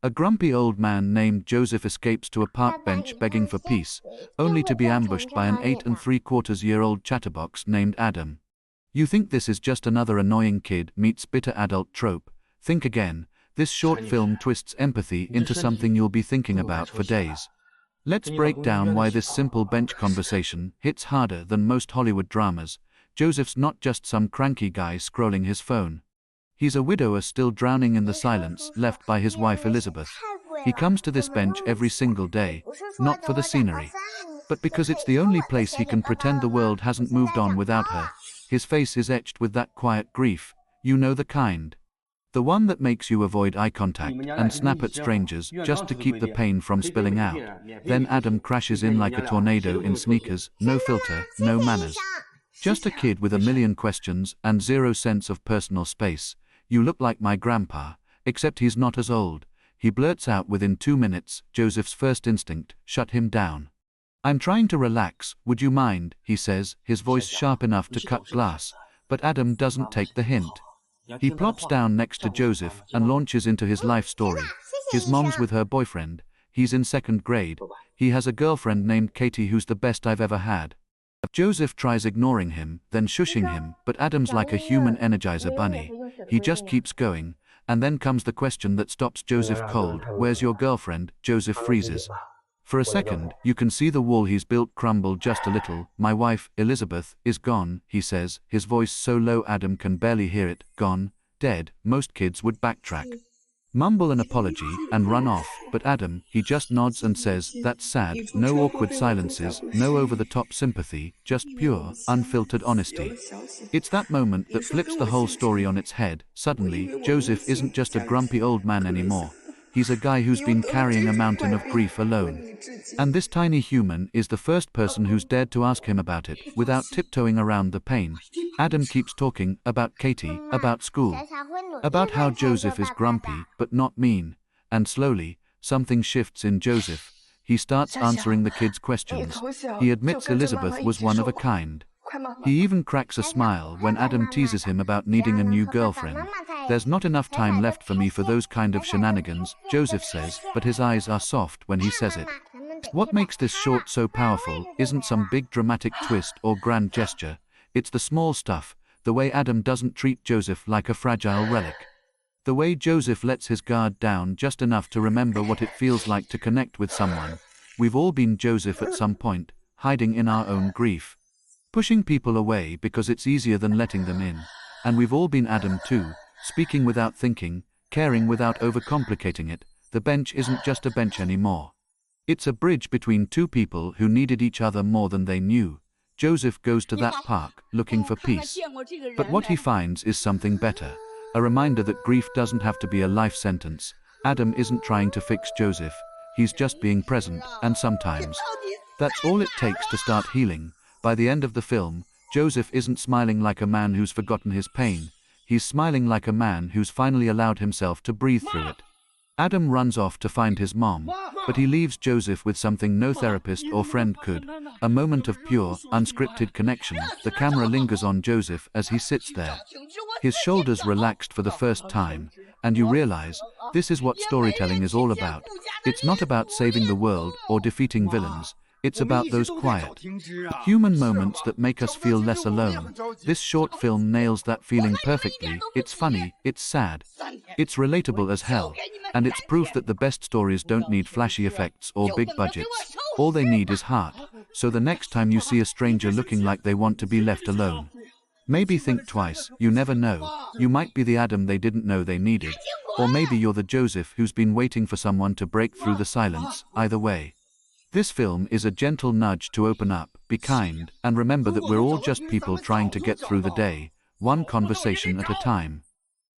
A grumpy old man named Joseph escapes to a park bench begging for peace, only to be ambushed by an 8¾ chatterbox named Adam. You think this is just another annoying kid meets bitter adult trope? Think again. This short film twists empathy into something you'll be thinking about for days. Let's break down why this simple bench conversation hits harder than most Hollywood dramas. Joseph's not just some cranky guy scrolling his phone. He's a widower still drowning in the silence left by his wife Elizabeth. He comes to this bench every single day, not for the scenery, but because it's the only place he can pretend the world hasn't moved on without her. His face is etched with that quiet grief, you know the kind. The one that makes you avoid eye contact and snap at strangers just to keep the pain from spilling out. Then Adam crashes in like a tornado in sneakers, no filter, no manners. Just a kid with a million questions and zero sense of personal space. You look like my grandpa, except he's not as old. He blurts out within 2 minutes. Joseph's first instinct, shut him down. I'm trying to relax, would you mind, he says, his voice sharp enough to cut glass. But Adam doesn't take the hint. He plops down next to Joseph and launches into his life story. His mom's with her boyfriend. He's in 2nd grade. He has a girlfriend named Katie who's the best I've ever had. Joseph tries ignoring him, then shushing him, but Adam's like a human Energizer bunny. He just keeps going, and then comes the question that stops Joseph cold. Where's your girlfriend? Joseph freezes. For a second, you can see the wall he's built crumble just a little. My wife, Elizabeth, is gone, he says, his voice so low Adam can barely hear it. Gone, dead. Most kids would backtrack, mumble an apology, and run off, but Adam, he just nods and says, that's sad. No awkward silences, no over-the-top sympathy, just pure, unfiltered honesty. It's that moment that flips the whole story on its head. Suddenly, Joseph isn't just a grumpy old man anymore. He's a guy who's been carrying a mountain of grief alone. And this tiny human is the first person who's dared to ask him about it, without tiptoeing around the pain. Adam keeps talking about Katie, about school, about how Joseph is grumpy, but not mean. And slowly, something shifts in Joseph. He starts answering the kids' questions. He admits Elizabeth was one of a kind. He even cracks a smile when Adam teases him about needing a new girlfriend. There's not enough time left for me for those kind of shenanigans, Joseph says, but his eyes are soft when he says it. What makes this short so powerful isn't some big dramatic twist or grand gesture. It's the small stuff, the way Adam doesn't treat Joseph like a fragile relic. The way Joseph lets his guard down just enough to remember what it feels like to connect with someone. We've all been Joseph at some point, hiding in our own grief, pushing people away because it's easier than letting them in. And we've all been Adam too, speaking without thinking, caring without overcomplicating it. The bench isn't just a bench anymore. It's a bridge between two people who needed each other more than they knew. Joseph goes to that park, looking for peace. But what he finds is something better. A reminder that grief doesn't have to be a life sentence. Adam isn't trying to fix Joseph. He's just being present, and sometimes that's all it takes to start healing. By the end of the film, Joseph isn't smiling like a man who's forgotten his pain. He's smiling like a man who's finally allowed himself to breathe through it. Adam runs off to find his mom, but he leaves Joseph with something no therapist or friend could. A moment of pure, unscripted connection. The camera lingers on Joseph as he sits there, his shoulders relaxed for the first time, and you realize, this is what storytelling is all about. It's not about saving the world or defeating villains. It's about those quiet, human moments that make us feel less alone. This short film nails that feeling perfectly. It's funny, it's sad, it's relatable as hell, and it's proof that the best stories don't need flashy effects or big budgets. All they need is heart. So the next time you see a stranger looking like they want to be left alone, maybe think twice. You never know. You might be the Adam they didn't know they needed. Or maybe you're the Joseph who's been waiting for someone to break through the silence. Either way, this film is a gentle nudge to open up, be kind, and remember that we're all just people trying to get through the day, one conversation at a time.